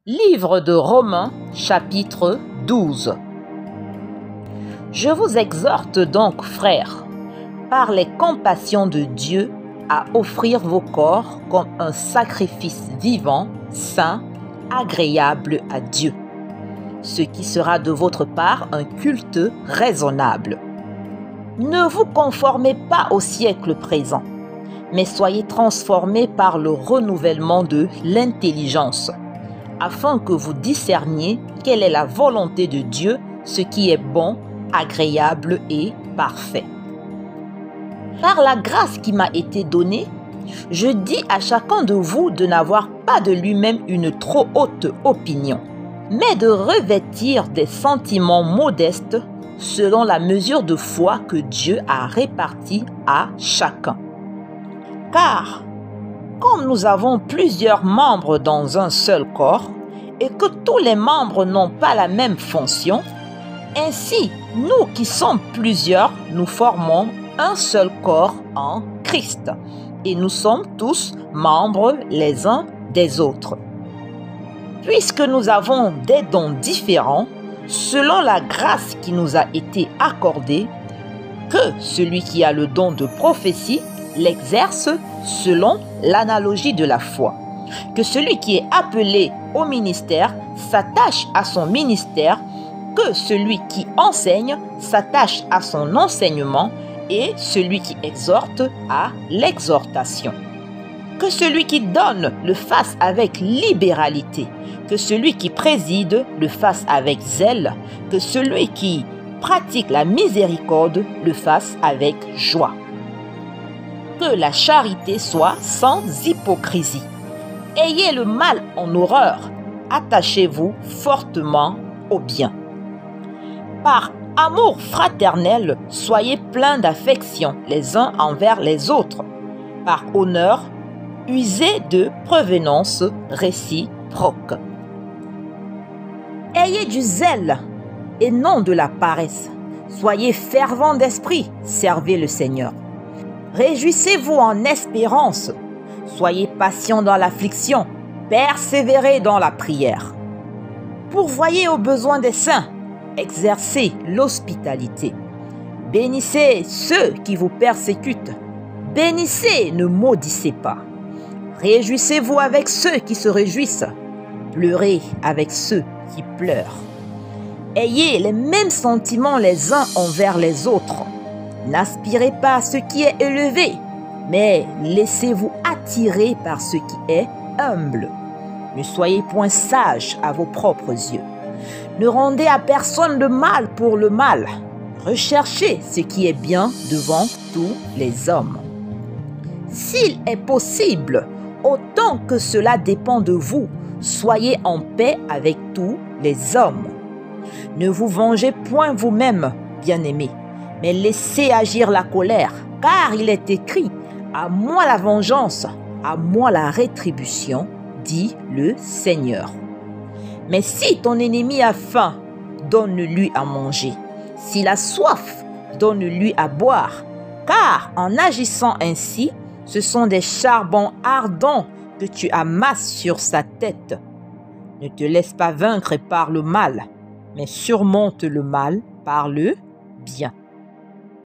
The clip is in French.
Livre de Romains, chapitre 12. Je vous exhorte donc, frères, par les compassions de Dieu, à offrir vos corps comme un sacrifice vivant, saint, agréable à Dieu, ce qui sera de votre part un culte raisonnable. Ne vous conformez pas au siècle présent, mais soyez transformés par le renouvellement de l'intelligence, afin que vous discerniez quelle est la volonté de Dieu, ce qui est bon, agréable et parfait. Par la grâce qui m'a été donnée, je dis à chacun de vous de n'avoir pas de lui-même une trop haute opinion, mais de revêtir des sentiments modestes selon la mesure de foi que Dieu a répartie à chacun. Car, comme nous avons plusieurs membres dans un seul corps, et que tous les membres n'ont pas la même fonction, ainsi, nous qui sommes plusieurs, nous formons un seul corps en Christ, et nous sommes tous membres les uns des autres. Puisque nous avons des dons différents, selon la grâce qui nous a été accordée, que celui qui a le don de prophétie l'exerce selon l'analogie de la foi, que celui qui est appelé au ministère s'attache à son ministère, que celui qui enseigne s'attache à son enseignement et celui qui exhorte à l'exhortation. Que celui qui donne le fasse avec libéralité, que celui qui préside le fasse avec zèle, que celui qui pratique la miséricorde le fasse avec joie. Que la charité soit sans hypocrisie. Ayez le mal en horreur, attachez-vous fortement au bien. Par amour fraternel, soyez pleins d'affection les uns envers les autres. Par honneur, usez de prévenance réciproque. Ayez du zèle et non de la paresse. Soyez fervents d'esprit, servez le Seigneur. Réjouissez-vous en espérance. Soyez patients dans l'affliction, persévérez dans la prière. Pourvoyez aux besoins des saints, exercez l'hospitalité. Bénissez ceux qui vous persécutent. Bénissez, ne maudissez pas. Réjouissez-vous avec ceux qui se réjouissent. Pleurez avec ceux qui pleurent. Ayez les mêmes sentiments les uns envers les autres. N'aspirez pas à ce qui est élevé, mais laissez-vous attirer par ce qui est humble. Ne soyez point sages à vos propres yeux. Ne rendez à personne le mal pour le mal. Recherchez ce qui est bien devant tous les hommes. S'il est possible, autant que cela dépend de vous, soyez en paix avec tous les hommes. Ne vous vengez point vous-même, bien-aimés, mais laissez agir la colère, car il est écrit « À moi la vengeance, à moi la rétribution, dit le Seigneur. » Mais si ton ennemi a faim, donne-lui à manger. S'il a soif, donne-lui à boire, car en agissant ainsi, ce sont des charbons ardents que tu amasses sur sa tête. Ne te laisse pas vaincre par le mal, mais surmonte le mal par le bien.